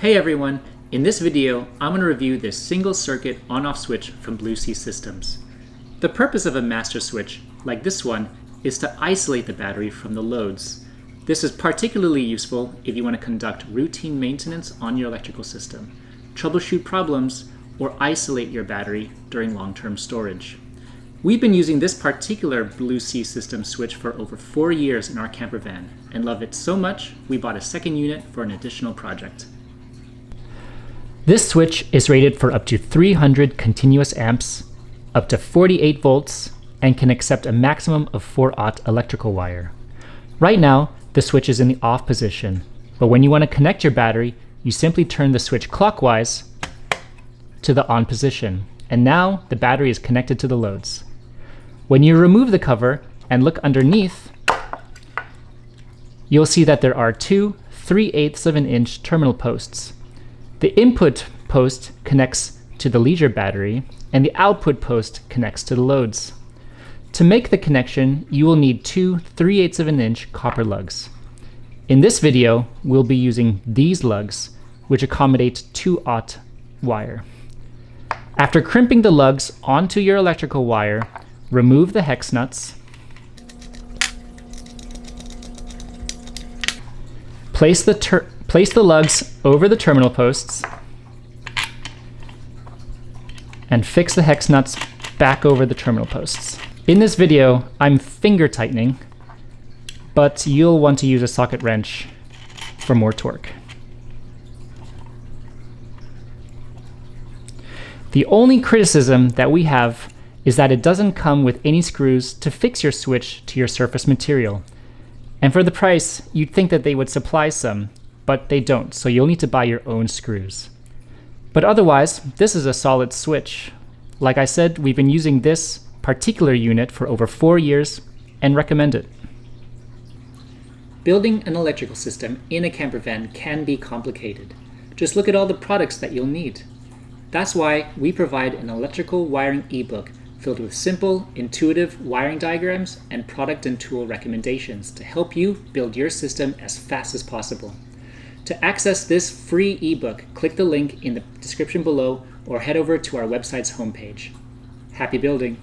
Hey everyone, in this video I'm going to review this single circuit on-off switch from Blue Sea Systems. The purpose of a master switch, like this one, is to isolate the battery from the loads. This is particularly useful if you want to conduct routine maintenance on your electrical system, troubleshoot problems, or isolate your battery during long-term storage. We've been using this particular Blue Sea Systems switch for over 4 years in our camper van and love it so much we bought a second unit for an additional project. This switch is rated for up to 300 continuous amps, up to 48 volts, and can accept a maximum of 4-aught electrical wire. Right now, the switch is in the off position, but when you want to connect your battery, you simply turn the switch clockwise to the on position, and now the battery is connected to the loads. When you remove the cover and look underneath, you'll see that there are two 3/8 of an inch terminal posts. The input post connects to the leisure battery, and the output post connects to the loads. To make the connection, you will need two 3/8 of an inch copper lugs. In this video, we'll be using these lugs, which accommodate 2-aught wire. After crimping the lugs onto your electrical wire, remove the hex nuts, place the lugs over the terminal posts, and fix the hex nuts back over the terminal posts. In this video, I'm finger tightening, but you'll want to use a socket wrench for more torque. The only criticism that we have is that it doesn't come with any screws to fix your switch to your surface material. And for the price, you'd think that they would supply some, but they don't, so you'll need to buy your own screws. But otherwise, this is a solid switch. Like I said, we've been using this particular unit for over 4 years and recommend it. Building an electrical system in a camper van can be complicated. Just look at all the products that you'll need. That's why we provide an electrical wiring ebook filled with simple, intuitive wiring diagrams and product and tool recommendations to help you build your system as fast as possible. To access this free ebook, click the link in the description below or head over to our website's homepage. Happy building!